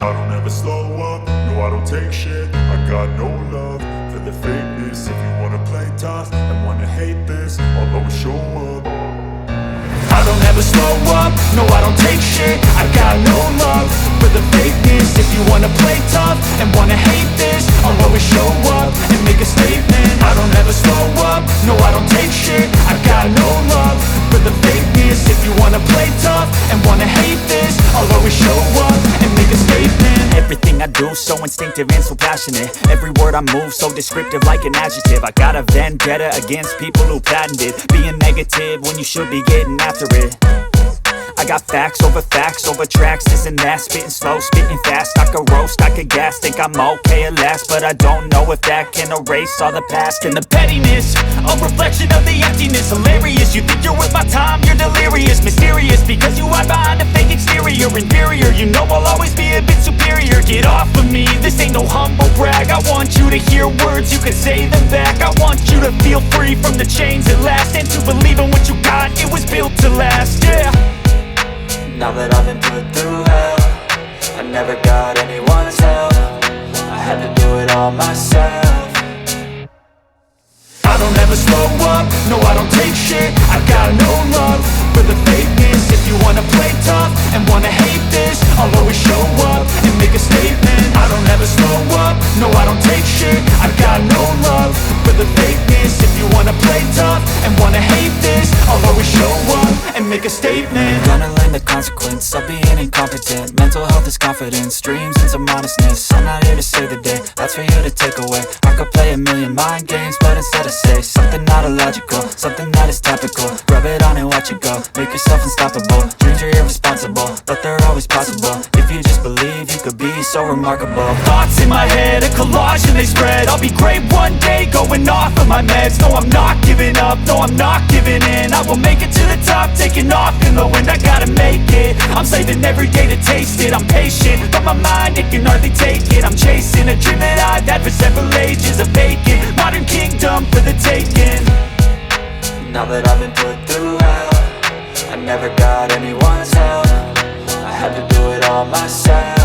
I don't ever slow up, no I don't take shit. I got no love for the fakeness. If you wanna play tough and wanna hate this, I'll always show up. I don't ever slow up, no I don't take shit. I got no love for the fakeness. If you wanna play tough and wanna hate this, I'll always show up and make a statement. I don't ever slow up, no I don't take shit. I got no love for the fakeness. If you wanna play tough and wanna hate this, I'll always show up and make a statement. Everything I do so instinctive and so passionate. Every word I move so descriptive like an adjective. I got a vendetta against people who patented being negative when you should be getting after it. I got facts over tracks, this and that. Spitting slow, spitting fast, I could roast, I could gas. Think I'm okay at last, but I don't know if that can erase all the past. And the pettiness, a reflection of the emptiness. Hilarious, you think you're worth my time, you're delirious. Mysterious, because you hide behind a fake exterior. Inferior, you know I'll always be a bit superior. Get off of me, this ain't no humble brag. I want you to hear words, you can say them back. I want you to feel free from the chains at last, and to believe in what you got, it was built to last, yeah. Now that I've been put through hell, I never got anyone's help. I had to do it all myself. I don't ever slow up, no I don't take shit. I got no love for the fakeness. If you wanna play tough and wanna hate this, I'll always show up and make a statement. I don't ever slow up, no I don't take shit. I got no love for the fakeness. If you wanna play tough and wanna hate this, I'll always show up and make a statement. Gonna learn the consequence of being incompetent. Mental health is confidence, dreams and some modestness. I'm not here to save the day, that's for you to take away. I could play a million mind games, but instead I say something not illogical, something that is topical. Rub it on and watch it go, make yourself unstoppable. Dreams are irresponsible, but they're always possible. If you just believe, you could be so remarkable. Thoughts in my head, a collage and they spread. I'll be great one day, going off of my meds. No, I'm not giving up, no, I'm not giving in. I will make it to the top, taking off in the wind. I gotta make it, I'm saving every day to taste it. I'm patient, but my mind, it can hardly take it. I'm chasing a dream that I've had for several ages. A vacant, modern kingdom for the taking. Now that I've been put through hell, I never got anyone's help. I had to do it all myself.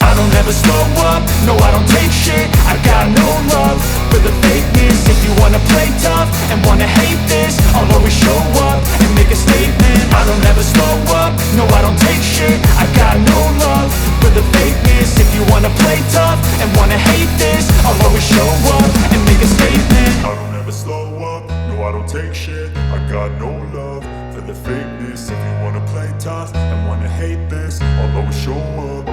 I don't ever slow up, no I don't take shit. I got no love for the fakeness. If you wanna play tough and wanna hate this, I'll always show up and make a statement. I don't ever slow up, no I don't take shit. I got no love for the fakeness. If you wanna play tough and wanna hate this, I'll always show up and make a statement. I don't ever slow up, no I don't take shit. I got no love for the fakeness. If you wanna play tough and wanna hate this, I'll always show up.